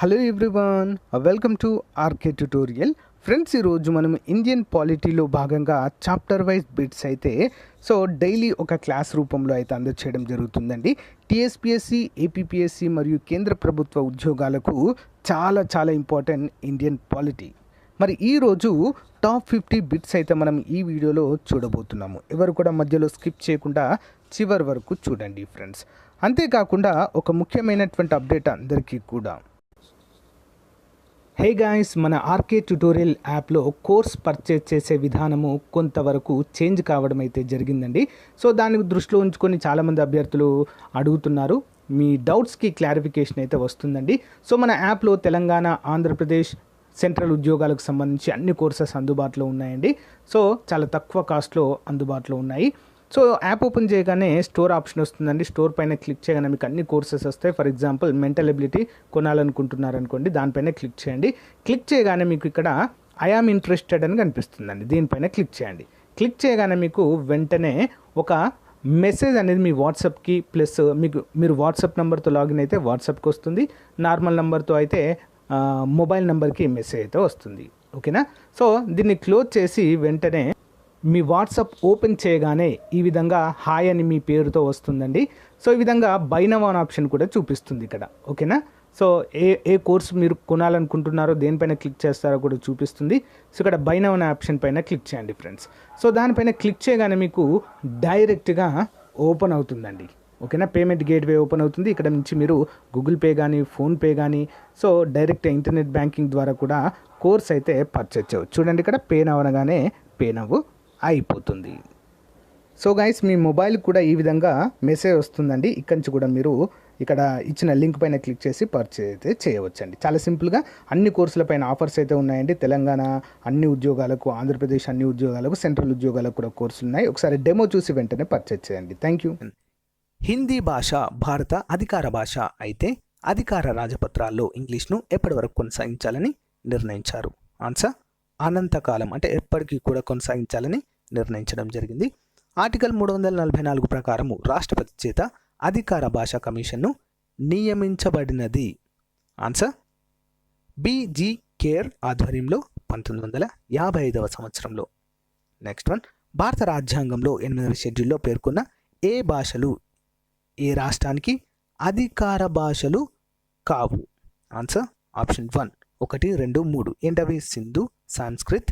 Hello everyone, welcome to RK tutorial. Friends, ఈరోజు మనం Indian పాలిటీలో భాగంగా చాప్టర్ వైజ్ బిట్స్ అయితే డైలీ ఒక క్లాస్ రూపంలో అయితే అందచేయడం జరుగుతుందండి. టీఎస్పీఎస్సీ, ఏపీపీఎస్సీ మరియు కేంద్ర ప్రభుత్వ ఉద్యోగాలకు చాలా చాలా ఇంపార్టెంట్ ఇండియన్ పాలిటీ. మరి ఈరోజు టాప్ 50 బిట్స్ అయితే మనం ఈ వీడియోలో చూడబోతున్నాము. ఎవరు కూడా మధ్యలో స్కిప్ చేయకుండా చివరి వరకు చూడండి ఫ్రెండ్స్. అంతేకాకుండా ఒక ముఖ్యమైనటువంటి అప్డేట్ అందరికీ కూడా. హే గాయ్స్, మన ఆర్కే ట్యుటోరియల్ యాప్లో కోర్స్ పర్చేజ్ చేసే విధానము కొంతవరకు చేంజ్ కావడం అయితే జరిగిందండి. దాన్ని దృష్టిలో ఉంచుకొని చాలామంది అభ్యర్థులు అడుగుతున్నారు. మీ డౌట్స్కి క్లారిఫికేషన్ అయితే వస్తుందండి. మన యాప్లో తెలంగాణ, ఆంధ్రప్రదేశ్, సెంట్రల్ ఉద్యోగాలకు సంబంధించి అన్ని కోర్సెస్ అందుబాటులో ఉన్నాయండి. చాలా తక్కువ కాస్ట్లో అందుబాటులో ఉన్నాయి. యాప్ ఓపెన్ చేయగానే స్టోర్ ఆప్షన్ వస్తుందండి. స్టోర్ పైన క్లిక్ చేయగానే మీకు అన్ని కోర్సెస్ వస్తాయి. ఫర్ ఎగ్జాంపుల్ మెంటల్ ఎబిలిటీ కొనాలనుకుంటున్నారు అనుకోండి, దానిపైన క్లిక్ చేయండి. క్లిక్ చేయగానే మీకు ఇక్కడ ఐ ఆమ్ ఇంట్రెస్టెడ్ అని కనిపిస్తుందండి. దీనిపైన క్లిక్ చేయండి. క్లిక్ చేయగానే మీకు వెంటనే ఒక మెసేజ్ అనేది మీ వాట్సాప్కి ప్లస్ మీరు వాట్సాప్ నెంబర్తో లాగిన్ అయితే వాట్సాప్కి వస్తుంది. నార్మల్ నెంబర్తో అయితే మొబైల్ నెంబర్కి మెసేజ్ అయితే వస్తుంది. ఓకేనా? దీన్ని క్లోజ్ చేసి వెంటనే మీ వాట్సాప్ ఓపెన్ చేయగానే ఈ విధంగా హాయ్ అని మీ పేరుతో వస్తుందండి. ఈ విధంగా బై నౌ అనే ఆప్షన్ కూడా చూపిస్తుంది ఇక్కడ. ఓకేనా? ఏ కోర్స్ మీరు కొనాలనుకుంటున్నారో దేనిపైన క్లిక్ చేస్తారో కూడా చూపిస్తుంది. ఇక్కడ బై నౌ అనే ఆప్షన్ పైన క్లిక్ చేయండి ఫ్రెండ్స్. దానిపైన క్లిక్ చేయగానే మీకు డైరెక్ట్గా ఓపెన్ అవుతుందండి. ఓకేనా? పేమెంట్ గేట్వే ఓపెన్ అవుతుంది. ఇక్కడ నుంచి మీరు గూగుల్ పే కానీ, ఫోన్పే కానీ డైరెక్ట్ ఇంటర్నెట్ బ్యాంకింగ్ ద్వారా కూడా కోర్స్ అయితే పర్చేజ్ చేయవచ్చు. చూడండి, ఇక్కడ పే నౌ అనగానే పే నౌ అయిపోతుంది. గైస్, మీ మొబైల్ కూడా ఈ విధంగా మెసేజ్ వస్తుందండి. ఇక్కడి నుంచి కూడా మీరు ఇక్కడ ఇచ్చిన లింక్ పైన క్లిక్ చేసి పర్చేజ్ అయితే చేయవచ్చండి. చాలా సింపుల్గా అన్ని కోర్సుల పైన ఆఫర్స్ అయితే ఉన్నాయండి. తెలంగాణ అన్ని ఉద్యోగాలకు, ఆంధ్రప్రదేశ్ అన్ని ఉద్యోగాలకు, సెంట్రల్ ఉద్యోగాలకు కూడా కోర్సులు ఉన్నాయి. ఒకసారి డెమో చూసి వెంటనే పర్చేజ్ చేయండి. Thank you. హిందీ భాష భారత అధికార భాష అయితే అధికార రాజపత్రాల్లో ఇంగ్లీష్ను ఎప్పటి వరకు కొనసాగించాలని నిర్ణయించారు? ఆన్సర్ అనంతకాలం, అంటే ఎప్పటికీ కూడా కొనసాగించాలని నిర్ణయించడం జరిగింది. ఆర్టికల్ 344 ప్రకారము రాష్ట్రపతి చేత అధికార భాషా కమిషన్ను నియమించబడినది? ఆన్సర్ బిజి కేర్ ఆధ్వర్యంలో 1955వ సంవత్సరంలో. నెక్స్ట్ వన్, భారత రాజ్యాంగంలో 8వ షెడ్యూల్లో పేర్కొన్న ఏ భాషలు ఏ రాష్ట్రానికి అధికార భాషలు కావు? ఆన్సర్ ఆప్షన్ 1, 1, 2, 3 ఏంటవి? సింధు, సంస్కృత్,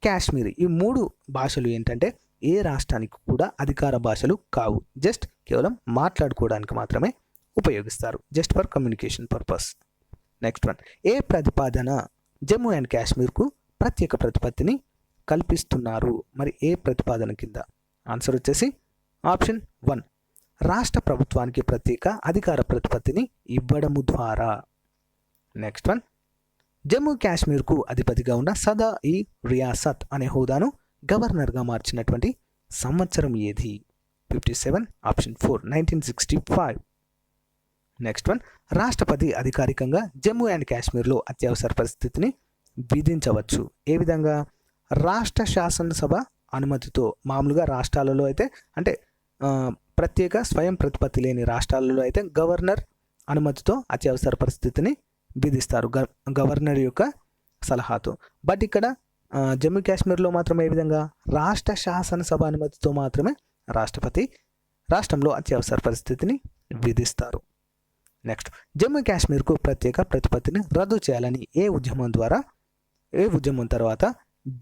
కాశ్మీరీ. ఈ 3 భాషలు ఏంటంటే ఏ రాష్ట్రానికి కూడా అధికార భాషలు కావు. జస్ట్ కేవలం మాట్లాడుకోవడానికి మాత్రమే ఉపయోగిస్తారు, just for communication purpose. Next one, ఏ ప్రతిపాదన జమ్మూ అండ్ కాశ్మీర్కు ప్రత్యేక ప్రతిపత్తిని కల్పిస్తున్నారు? మరి ఏ ప్రతిపాదన కింద? ఆన్సర్ వచ్చేసి ఆప్షన్ 1, రాష్ట్ర ప్రభుత్వానికి ప్రత్యేక అధికార ప్రతిపత్తిని ఇవ్వడము ద్వారా. నెక్స్ట్ వన్, జమ్మూ కాశ్మీర్కు అధిపతిగా ఉన్న సదా ఈ రియాసత్ అనే హోదాను గవర్నర్గా మార్చినటువంటి సంవత్సరం ఏది? 57, ఆప్షన్ 4, 1965. నెక్స్ట్ వన్, రాష్ట్రపతి అధికారికంగా జమ్మూ అండ్ కాశ్మీర్లో అత్యవసర పరిస్థితిని విధించవచ్చు. ఏ విధంగా? రాష్ట్ర శాసనసభ అనుమతితో. మామూలుగా రాష్ట్రాలలో అయితే, అంటే ప్రత్యేక స్వయం ప్రతిపత్తి లేని రాష్ట్రాలలో అయితే గవర్నర్ అనుమతితో అత్యవసర పరిస్థితిని విధిస్తారు, గవర్నర్ యొక్క సలహాతో. బట్ ఇక్కడ జమ్మూ కాశ్మీర్లో మాత్రం ఏ విధంగా? రాష్ట్ర శాసనసభ అనుమతితో మాత్రమే రాష్ట్రపతి రాష్ట్రంలో అత్యవసర పరిస్థితిని విధిస్తారు. నెక్స్ట్, జమ్మూ కాశ్మీర్కు ప్రత్యేక ప్రతిపత్తిని రద్దు చేయాలని ఏ ఉద్యమం తర్వాత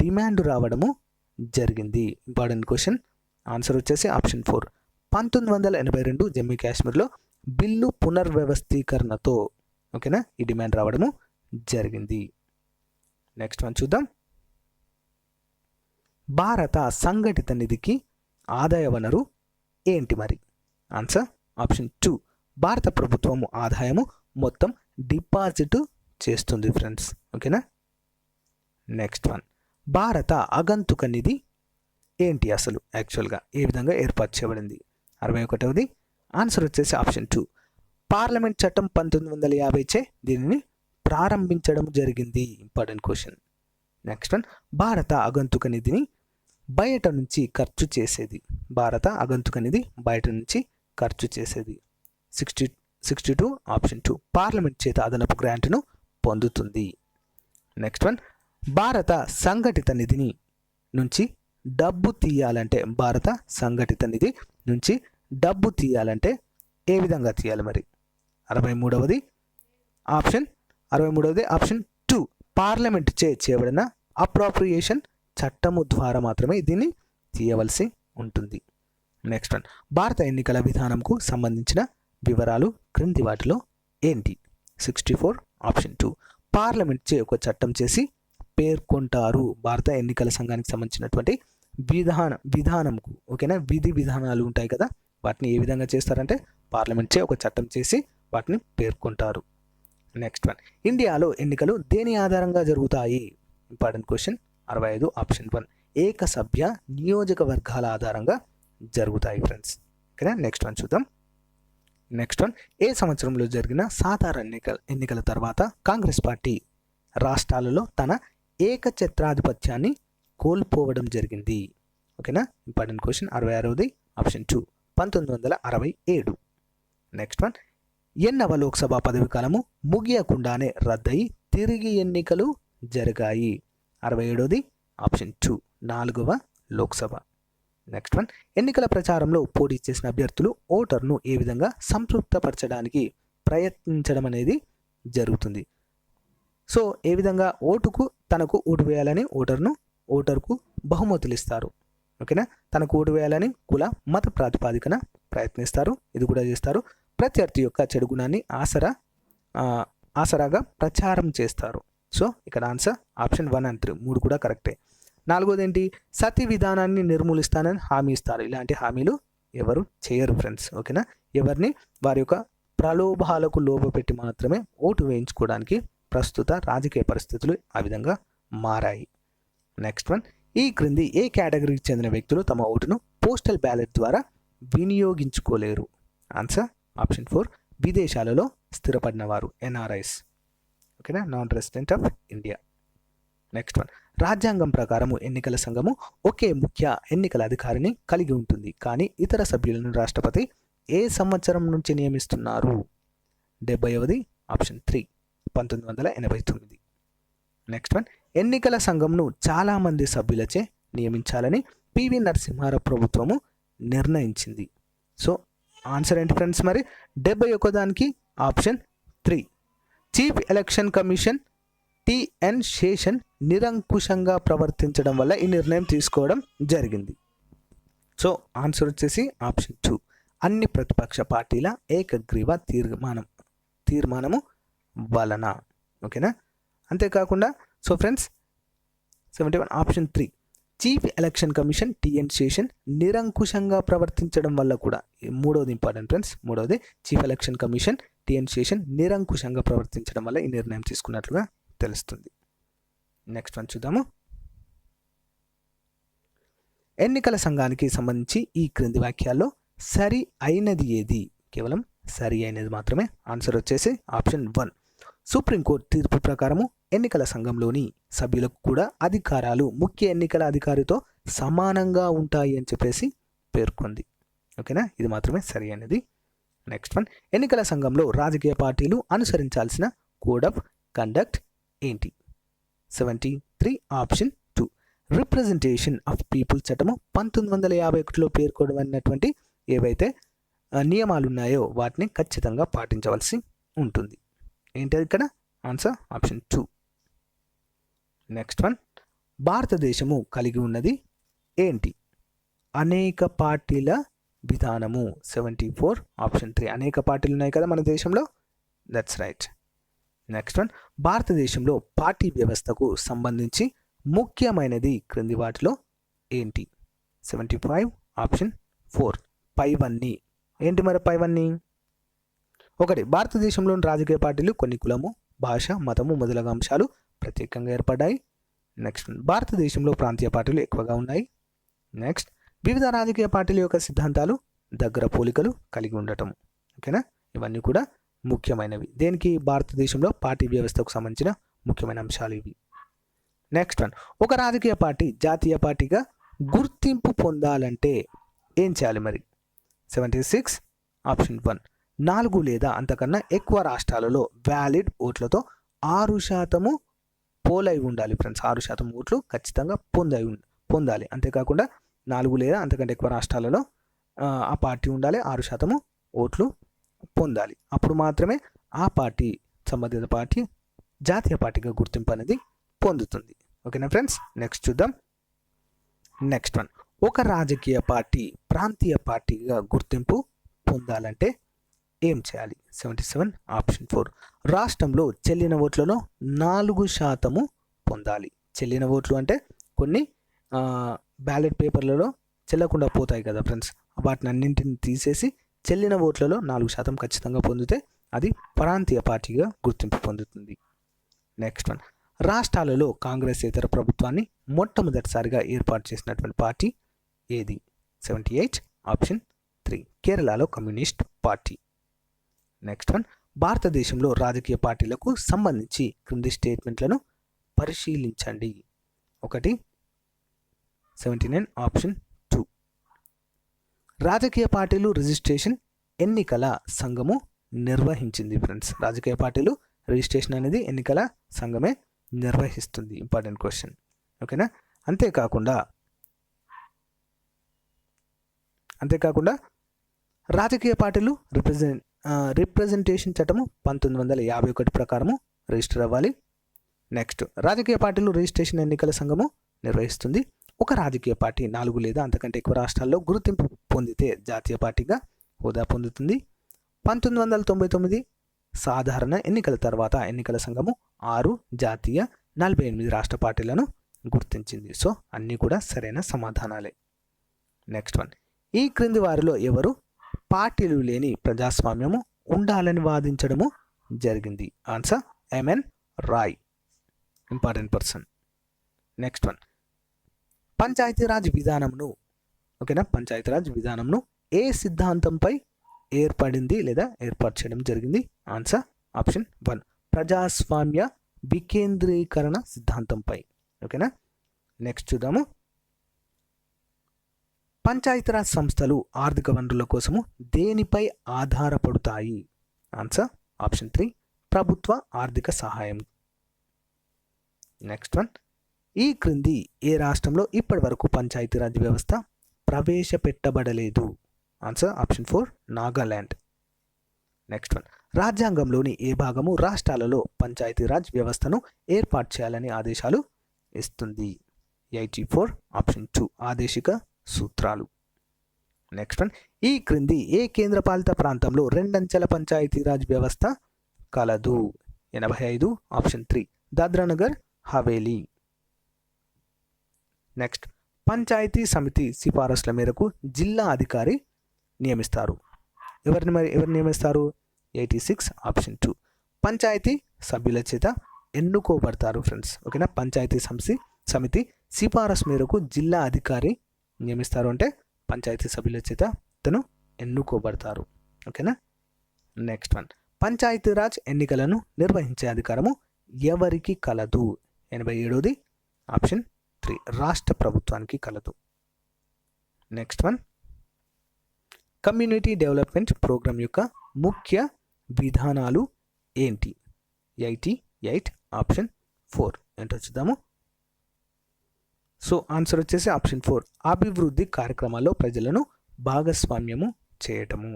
డిమాండ్ రావడము జరిగింది? Important question. ఆన్సర్ వచ్చేసి ఆప్షన్ 4, 1982 జమ్మూ కాశ్మీర్లో బిల్లు పునర్వ్యవస్థీకరణతో, ఓకేనా, ఈ డిమాండ్ రావడము జరిగింది. నెక్స్ట్ వన్ చూద్దాం. భారత సంఘటిత నిధికి ఆదాయ వనరు ఏంటి మరి? ఆన్సర్ ఆప్షన్ 2, భారత ప్రభుత్వము ఆదాయము మొత్తం డిపాజిట్ చేస్తుంది ఫ్రెండ్స్. ఓకేనా? నెక్స్ట్ వన్, భారత ఆగంతుక నిధి ఏంటి అసలు? యాక్చువల్గా ఏ విధంగా ఏర్పాటు చేయబడింది? 61వది. ఆన్సర్ వచ్చేసి ఆప్షన్ 2, పార్లమెంట్ చట్టం 1950 చే దీనిని ప్రారంభించడం జరిగింది. Important question. నెక్స్ట్ వన్, భారత ఆగంతుక నిధిని బయట నుంచి ఖర్చు చేసేది. భారత ఆగంతుక నిధి బయట నుంచి ఖర్చు చేసేది. 62 ఆప్షన్ 2 పార్లమెంట్ చేత అదనపు గ్రాంట్ను పొందుతుంది. నెక్స్ట్ వన్, భారత సంఘటిత నిధిని నుంచి డబ్బు తీయాలంటే భారత సంఘటిత నిధి నుంచి డబ్బు తీయాలంటే ఏ విధంగా తీయాలి మరి? 63వది ఆప్షన్ 2 పార్లమెంట్ చేయబడిన అప్రాప్రియేషన్ చట్టము ద్వారా మాత్రమే దీన్ని తీయవలసి ఉంటుంది. నెక్స్ట్ వన్, భారత ఎన్నికల విధానంకు సంబంధించిన వివరాలు క్రింది వాటిలో ఏంటి? 64 ఆప్షన్ 2 పార్లమెంట్ చే ఒక చట్టం చేసి పేర్కొంటారు. భారత ఎన్నికల సంఘానికి సంబంధించినటువంటి విధానంకు ఓకేనా, విధి విధానాలు ఉంటాయి కదా, వాటిని ఏ విధంగా చేస్తారంటే పార్లమెంట్ చే ఒక చట్టం చేసి వాటిని పేర్కొంటారు. నెక్స్ట్ వన్, ఇండియాలో ఎన్నికలు దేని ఆధారంగా జరుగుతాయి? Important question. 65 ఆప్షన్ 1 ఏకసభ్య నియోజకవర్గాల ఆధారంగా జరుగుతాయి ఫ్రెండ్స్. ఓకేనా, నెక్స్ట్ వన్ చూద్దాం. నెక్స్ట్ వన్, ఏ సంవత్సరంలో జరిగిన సాధారణ ఎన్నికల తర్వాత కాంగ్రెస్ పార్టీ రాష్ట్రాలలో తన ఏకఛత్రాధిపత్యాన్ని కోల్పోవడం జరిగింది? ఓకేనా, ఇంపార్టెంట్ క్వశ్చన్. 66వది ఆప్షన్ 2 1967. నెక్స్ట్ వన్, ఎన్నవ లోక్సభ పదవి కాలము ముగియకుండానే రద్దయి తిరిగి ఎన్నికలు జరిగాయి? 67వది ఆప్షన్ 2 4వ లోక్సభ. నెక్స్ట్ వన్, ఎన్నికల ప్రచారంలో పోటీ చేసిన అభ్యర్థులు ఓటర్ను ఏ విధంగా సంతృప్తపరచడానికి ప్రయత్నించడం అనేది జరుగుతుంది? సో ఏ విధంగా తనకు ఓటు వేయాలని ఓటర్కు బహుమతులు ఇస్తారు. ఓకేనా, తనకు ఓటు వేయాలని కుల మత ప్రాతిపాదికన ప్రయత్నిస్తారు. ఇది కూడా చేస్తారు. ప్రత్యర్థి యొక్క చెడు గుణాన్ని ఆసరాగా ప్రచారం చేస్తారు. సో ఇక్కడ ఆన్సర్ ఆప్షన్ 1 and 3 3 కూడా కరెక్టే. 4వది ఏంటి? సతీ విధానాన్ని నిర్మూలిస్తానని హామీ ఇస్తారు. ఇలాంటి హామీలు ఎవరు చేయరు ఫ్రెండ్స్. ఓకేనా, ఎవరిని వారి యొక్క ప్రలోభాలకు లోబపెట్టి మాత్రమే ఓటు వేయించుకోవడానికి ప్రస్తుత రాజకీయ పరిస్థితులు ఆ విధంగా మారాయి. నెక్స్ట్ వన్, ఈ క్రింది ఏ కేటగిరీకి చెందిన వ్యక్తులు తమ ఓటును పోస్టల్ బ్యాలెట్ ద్వారా వినియోగించుకోలేరు? ఆన్సర్ ఆప్షన్ 4 విదేశాలలో స్థిరపడిన వారు, ఎన్ఆర్ఐస్. ఓకేనా, non resident of India. Next one, రాజ్యాంగం ప్రకారము ఎన్నికల సంఘము ఒకే ముఖ్య ఎన్నికల అధికారిని కలిగి ఉంటుంది, కానీ ఇతర సభ్యులను రాష్ట్రపతి ఏ సంవత్సరం నుంచి నియమిస్తున్నారు? 70వది ఆప్షన్ 3 1989. నెక్స్ట్ వన్, ఎన్నికల సంఘంను చాలామంది సభ్యులచే నియమించాలని పివి నరసింహారావు ప్రభుత్వము నిర్ణయించింది. సో ఆన్సర్ ఏంటి ఫ్రెండ్స్ మరి? 71 దానికి option 3 chief election commission T N Seshan నిరంకుశంగా ప్రవర్తించడం వల్ల ఈ నిర్ణయం తీసుకోవడం జరిగింది. సో ఆన్సర్ వచ్చేసి ఆప్షన్ 2 అన్ని ప్రతిపక్ష పార్టీల ఏకగ్రీవ తీర్మానము వలన. ఓకేనా, అంతేకాకుండా so friends 71 option 3 chief election commission T N Seshan నిరంకుశంగా ప్రవర్తించడం వల్ల కూడా. 3వది ఇంపార్టెంట్ ఫ్రెండ్స్. 3వది chief election commission T N Seshan నిరంకుశంగా ప్రవర్తించడం వల్ల ఈ నిర్ణయం తీసుకున్నట్లుగా తెలుస్తుంది. నెక్స్ట్ వన్ చూద్దాము. ఎన్నికల సంఘానికి సంబంధించి ఈ క్రింది వాక్యాల్లో సరి అయినది ఏది? కేవలం సరి అయినది మాత్రమే. ఆన్సర్ వచ్చేసి ఆప్షన్ 1 సుప్రీంకోర్టు తీర్పు ప్రకారము ఎన్నికల సంఘంలోని సభ్యులకు కూడా అధికారాలు ముఖ్య ఎన్నికల అధికారితో సమానంగా ఉంటాయి అని చెప్పేసి పేర్కొంది. ఓకేనా, ఇది మాత్రమే సరి అయినది. నెక్స్ట్ వన్, ఎన్నికల సంఘంలో రాజకీయ పార్టీలు అనుసరించాల్సిన కోడ్ ఆఫ్ కండక్ట్ ఏంటి? 73 ఆప్షన్ 2 రిప్రజెంటేషన్ ఆఫ్ పీపుల్ చట్టము 1951లో పేర్కొనబడినటువంటి ఏవైతే నియమాలు ఉన్నాయో వాటిని ఖచ్చితంగా పాటించవలసి ఉంటుంది. ఏంటి ఇక్కడ? Answer option 2. నెక్స్ట్ వన్, భారతదేశము కలిగి ఉన్నది ఏంటి? అనేక పార్టీల విధానము. 74 ఆప్షన్ 3 అనేక పార్టీలు ఉన్నాయి కదా మన దేశంలో. That's right. నెక్స్ట్ వన్, భారతదేశంలో పార్టీ వ్యవస్థకు సంబంధించి ముఖ్యమైనది క్రింది వాటిలో ఏంటి? 75 ఆప్షన్ 4 పైవన్నీ. ఏంటి మరి పైవన్నీ? 1 భారతదేశంలోని రాజకీయ పార్టీలు కొన్ని కులము, భాష, మతము మొదలగు అంశాలు ప్రత్యేకంగా ఏర్పడ్డాయి. నెక్స్ట్ భారతదేశంలో ప్రాంతీయ పార్టీలు ఎక్కువగా ఉన్నాయి. నెక్స్ట్ వివిధ రాజకీయ పార్టీల యొక్క సిద్ధాంతాలు దగ్గర పోలికలు కలిగి ఉండటం. ఓకేనా, ఇవన్నీ కూడా ముఖ్యమైనవి. దేనికి? భారతదేశంలో పార్టీ వ్యవస్థకు సంబంధించిన ముఖ్యమైన అంశాలు ఇవి. నెక్స్ట్ వన్, ఒక రాజకీయ పార్టీ జాతీయ పార్టీగా గుర్తింపు పొందాలంటే ఏం చేయాలి మరి? 76 ఆప్షన్ 1 4 లేదా అంతకన్నా ఎక్కువ రాష్ట్రాలలో వ్యాలిడ్ ఓట్లతో 6% పోలై ఉండాలి ఫ్రెండ్స్. 6% ఓట్లు ఖచ్చితంగా పొందాలి. అంతేకాకుండా 4 లేదా అంతకంటే ఎక్కువ రాష్ట్రాలలో ఆ పార్టీ ఉండాలి, 6% ఓట్లు పొందాలి. అప్పుడు మాత్రమే ఆ పార్టీ, సంబంధిత పార్టీ జాతీయ పార్టీగా గుర్తింపు అనేది పొందుతుంది. ఓకేనా ఫ్రెండ్స్, నెక్స్ట్ చూద్దాం. నెక్స్ట్ వన్, ఒక రాజకీయ పార్టీ ప్రాంతీయ పార్టీగా గుర్తింపు పొందాలంటే ఏం చేయాలి? 77 ఆప్షన్ 4. రాష్ట్రంలో చెల్లిన ఓట్లలో 4% పొందాలి. చెల్లిన ఓట్లు అంటే కొన్ని బ్యాలెట్ పేపర్లలో చెల్లకుండా పోతాయి కదా ఫ్రెండ్స్, వాటిని అన్నింటిని తీసేసి చెల్లిన ఓట్లలో 4% ఖచ్చితంగా పొందితే అది ప్రాంతీయ పార్టీగా గుర్తింపు పొందుతుంది. నెక్స్ట్ వన్, రాష్ట్రాలలో కాంగ్రెస్ ఇతర ప్రభుత్వాన్ని మొట్టమొదటిసారిగా ఏర్పాటు చేసినటువంటి పార్టీ ఏది? 78 ఆప్షన్ 3. కేరళలో కమ్యూనిస్ట్ పార్టీ. నెక్స్ట్ వన్, భారతదేశంలో రాజకీయ పార్టీలకు సంబంధించి క్రింది స్టేట్మెంట్లను పరిశీలించండి. 1 79 ఆప్షన్ 2. రాజకీయ పార్టీలు రిజిస్ట్రేషన్ ఎన్నికల సంఘము నిర్వహించింది ఫ్రెండ్స్. రాజకీయ పార్టీలు రిజిస్ట్రేషన్ అనేది ఎన్నికల సంఘమే నిర్వహిస్తుంది. Important question. ఓకేనా. అంతేకాకుండా రాజకీయ పార్టీలు రిప్రజెంటేషన్ చట్టము 1951 ప్రకారము రిజిస్టర్ అవ్వాలి. నెక్స్ట్, రాజకీయ పార్టీలు రిజిస్ట్రేషన్ ఎన్నికల సంఘము నిర్వహిస్తుంది. ఒక రాజకీయ పార్టీ 4 లేదా అంతకంటే ఎక్కువ రాష్ట్రాల్లో గుర్తింపు పొందితే జాతీయ పార్టీగా హోదా పొందుతుంది. 1999 సాధారణ ఎన్నికల తర్వాత ఎన్నికల సంఘము 6 జాతీయ 48 రాష్ట్ర పార్టీలను గుర్తించింది. సో అన్నీ కూడా సరైన సమాధానాలే. నెక్స్ట్ వన్, ఈ క్రింది వారిలో ఎవరు పార్టీలు లేని ప్రజాస్వామ్యము ఉండాలని వాదించడము జరిగింది? Answer M N Roy, important person. Next one, Panchayati Raj విధానంను పంచాయతీరాజ్ విధానంను ఏ సిద్ధాంతంపై ఏర్పడింది లేదా ఏర్పాటు చేయడం జరిగింది? ఆన్సర్ ఆప్షన్ 1 ప్రజాస్వామ్య వికేంద్రీకరణ సిద్ధాంతంపై. ఓకేనా. నెక్స్ట్ చూద్దాము. పంచాయతీరాజ్ సంస్థలు ఆర్థిక వనరుల కోసము దేనిపై ఆధారపడతాయి? ఆన్సర్ ఆప్షన్ 3 ప్రభుత్వ ఆర్థిక సహాయం. నెక్స్ట్ వన్, ఈ క్రింది ఏ రాష్ట్రంలో ఇప్పటి వరకు పంచాయతీరాజ్ వ్యవస్థ ప్రవేశపెట్టబడలేదు? Answer option 4 Nagaland. Next one, రాజ్యాంగంలోని ఏ భాగము రాష్ట్రాలలో పంచాయతీరాజ్ వ్యవస్థను ఏర్పాటు చేయాలని ఆదేశాలు ఇస్తుంది? 84 ఆప్షన్ 2 ఆదేశిక సూత్రాలు. నెక్స్ట్ వన్, ఈ క్రింది ఏ కేంద్రపాలిత ప్రాంతంలో 2 అంచెల పంచాయతీరాజ్ వ్యవస్థ కలదు? 85 ఆప్షన్ 3 దాద్రానగర్ హవేలీ. నెక్స్ట్, పంచాయతీ సమితి సిఫారసుల మేరకు జిల్లా అధికారి నియమిస్తారు. ఎవరిని నియమిస్తారు? 86 ఆప్షన్ 2 పంచాయతీ సభ్యుల చేత ఎన్నుకోబడతారు ఫ్రెండ్స్. ఓకేనా. పంచాయతీ సమితి సిఫారసు మేరకు జిల్లా అధికారి నియమిస్తారు అంటే పంచాయతీ సభ్యుల చేత తను ఎన్నుకోబడతారు. ఓకేనా. నెక్స్ట్ వన్, పంచాయతీరాజ్ ఎన్నికలను నిర్వహించే అధికారము ఎవరికి కలదు? 87ది ఆప్షన్ 3 రాష్ట్ర ప్రభుత్వానికి కలదు. Next one, community development programme యొక్క ముఖ్య విధానాలు ఏంటి? 88 ఆప్షన్ 4 ఏంటో చూద్దాము. సో ఆన్సర్ వచ్చేసి ఆప్షన్ 4 అభివృద్ధి కార్యక్రమాల్లో ప్రజలను భాగస్వామ్యము చేయటము.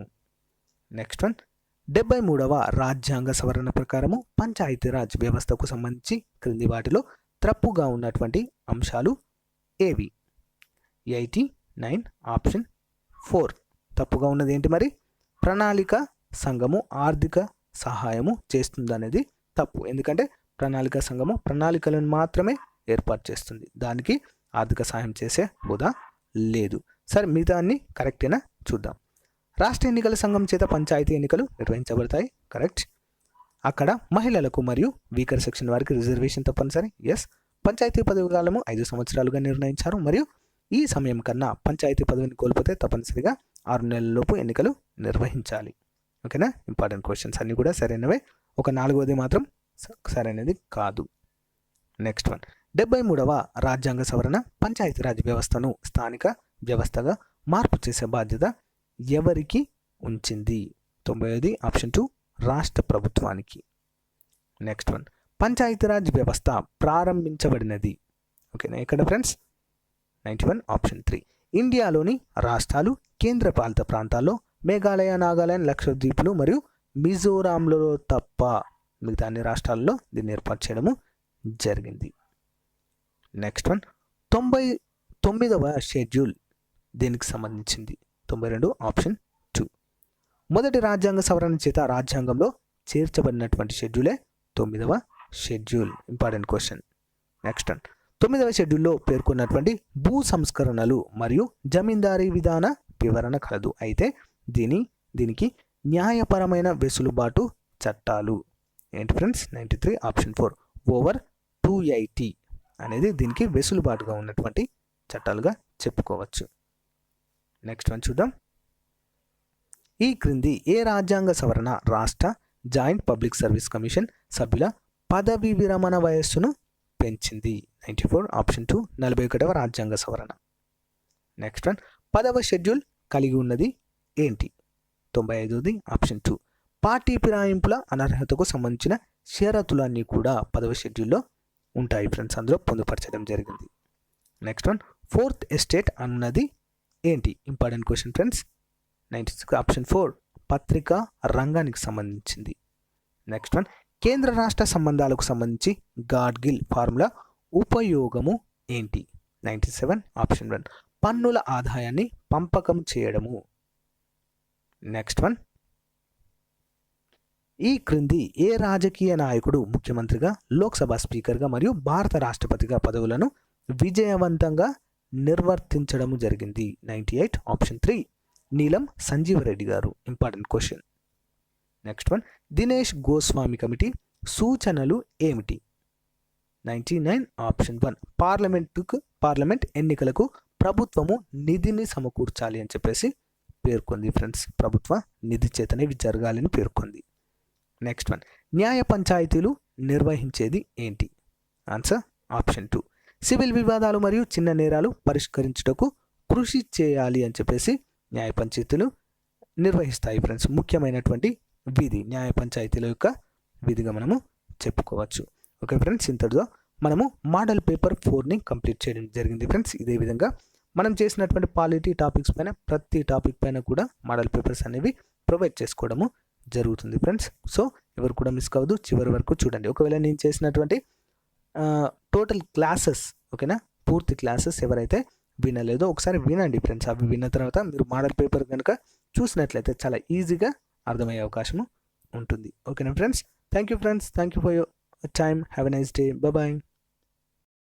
నెక్స్ట్ వన్, 73వ రాజ్యాంగ సవరణ ప్రకారము పంచాయతీరాజ్ వ్యవస్థకు సంబంధించి క్రింది వాటిలో తప్పుగా ఉన్నటువంటి అంశాలు ఏవి? 89 ఆప్షన్ 4 తప్పుగా ఉన్నది ఏంటి మరి? ప్రణాళిక సంఘము ఆర్థిక సహాయము చేస్తుందనేది తప్పు. ఎందుకంటే ప్రణాళిక సంఘము ప్రణాళికలను మాత్రమే ఏర్పాటు చేస్తుంది, దానికి ఆర్థిక సహాయం చేసే హోదా లేదు. సరే, మిగతా అన్ని కరెక్టేనా చూద్దాం. రాష్ట్ర ఎన్నికల సంఘం చేత పంచాయతీ ఎన్నికలు నిర్వహించబడతాయి. కరెక్ట్. అక్కడ మహిళలకు మరియు వీకర్ సెక్షన్ వారికి రిజర్వేషన్ తప్పనిసరి. ఎస్. పంచాయతీ పదవి కాలము 5 సంవత్సరాలుగా నిర్ణయించారు మరియు ఈ సమయం కన్నా పంచాయతీ పదవిని కోల్పోతే తప్పనిసరిగా 6 నెలలలోపు ఎన్నికలు నిర్వహించాలి. ఓకేనా. ఇంపార్టెంట్ క్వశ్చన్స్ అన్నీ కూడా సరైనవే. ఒక 4వది మాత్రం సరైనది కాదు. నెక్స్ట్ వన్, 73వ రాజ్యాంగ సవరణ పంచాయతీరాజ్ వ్యవస్థను స్థానిక వ్యవస్థగా మార్పు చేసే బాధ్యత ఎవరికి ఉంచింది? 95 ఆప్షన్ 2 రాష్ట్ర ప్రభుత్వానికి. నెక్స్ట్ వన్, పంచాయతీరాజ్ వ్యవస్థ ప్రారంభించబడినది. ఓకేనా, ఎక్కడ ఫ్రెండ్స్? 91 ఆప్షన్ 3. ఇండియాలోని రాష్ట్రాలు, కేంద్రపాలిత ప్రాంతాల్లో మేఘాలయ, నాగాలాండ్, లక్షద్వీపులు మరియు మిజోరాంలో తప్ప మిగతా అన్ని రాష్ట్రాల్లో దీన్ని ఏర్పాటు చేయడము జరిగింది. నెక్స్ట్ వన్, 99వ షెడ్యూల్ దేనికి సంబంధించింది? 92 ఆప్షన్ 2. మొదటి రాజ్యాంగ సవరణ చేత రాజ్యాంగంలో చేర్చబడినటువంటి షెడ్యూలే 9వ schedule. Important question. Next one, 9వ షెడ్యూల్లో పేర్కొన్నటువంటి భూ సంస్కరణలు మరియు జమీందారీ విధాన వివరణ కలదు. అయితే దీనికి న్యాయపరమైన వెసులుబాటు చట్టాలు ఏంటి ఫ్రెండ్స్? 93 ఆప్షన్ 4 ఓవర్ 280 అనేది దీనికి వెసులుబాటుగా ఉన్నటువంటి చట్టాలుగా చెప్పుకోవచ్చు. నెక్స్ట్ వన్ చూద్దాం. ఈ క్రింది ఏ రాజ్యాంగ సవరణ రాష్ట్ర జాయింట్ పబ్లిక్ సర్వీస్ కమిషన్ సభ్యుల పదవీ విరమణ వయస్సును పెంచింది? 94 ఆప్షన్ 2 41వ రాజ్యాంగ సవరణ. నెక్స్ట్ వన్, 10వ షెడ్యూల్ కలిగి ఉన్నది ఏంటి? 95ది ఆప్షన్ 2 పార్టీ ఫిరాయింపుల అనర్హతకు సంబంధించిన షరతులన్నీ కూడా 10వ షెడ్యూల్లో ఉంటాయి ఫ్రెండ్స్, అందులో పొందుపరచడం జరిగింది. నెక్స్ట్ వన్, 4th ఎస్టేట్ అన్నది ఏంటి? Important question friends. 96 ఆప్షన్ 4 పత్రికా రంగానికి సంబంధించింది. నెక్స్ట్ వన్, కేంద్ర రాష్ట్ర సంబంధాలకు సంబంధించి గాడ్గిల్ ఫార్ములా ఉపయోగము ఏంటి? 97 ఆప్షన్ 1 పన్నుల ఆదాయాన్ని పంపకం చేయడము. నెక్స్ట్ వన్, ఈ క్రింది ఏ రాజకీయ నాయకుడు ముఖ్యమంత్రిగా, లోక్సభ స్పీకర్గా మరియు భారత రాష్ట్రపతిగా పదవులను విజయవంతంగా నిర్వర్తించడము జరిగింది? 98 ఆప్షన్ 3 నీలం సంజీవ్ రెడ్డి గారు. Important question. Next one, Dinesh Goswami committee సూచనలు ఏమిటి? 99 ఆప్షన్ 1 పార్లమెంట్ ఎన్నికలకు ప్రభుత్వము నిధిని సమకూర్చాలి అని చెప్పేసి పేర్కొంది ఫ్రెండ్స్. ప్రభుత్వ నిధి చేతనే ఇవి జరగాలని పేర్కొంది. నెక్స్ట్ వన్, న్యాయ పంచాయతీలు నిర్వహించేది ఏంటి? ఆన్సర్ ఆప్షన్ 2 సివిల్ వివాదాలు మరియు చిన్న నేరాలు పరిష్కరించుటకు కృషి చేయాలి అని చెప్పేసి న్యాయ పంచాయతీలు నిర్వహిస్తాయి ఫ్రెండ్స్. ముఖ్యమైనటువంటి విధి న్యాయ పంచాయతీల యొక్క విధిగా మనము చెప్పుకోవచ్చు. ఓకే ఫ్రెండ్స్, ఇంతటితో మనము మోడల్ పేపర్ 4ని కంప్లీట్ చేయడం జరిగింది ఫ్రెండ్స్. ఇదే విధంగా మనం చేసినటువంటి పాలిటీ టాపిక్స్ పైన ప్రతి టాపిక్ పైన కూడా మోడల్ పేపర్స్ అనేవి ప్రొవైడ్ చేసుకోవడము జరుగుతుంది ఫ్రెండ్స్. సో ఎవరు కూడా మిస్ కావద్దు, చివరి వరకు చూడండి. ఒకవేళ నేను చేసినటువంటి టోటల్ క్లాసెస్, ఓకేనా, పూర్తి క్లాసెస్ ఎవరైతే వినలేదో ఒకసారి వినండి ఫ్రెండ్స్. అవి విన్న తర్వాత మీరు మోడల్ పేపర్ కనుక చూసినట్లయితే చాలా ఈజీగా అర్థమయ్యే అవకాశము ఉంటుంది. ఓకేనా friends, thank you friends, thank you for your time. Have a nice day. Bye bye.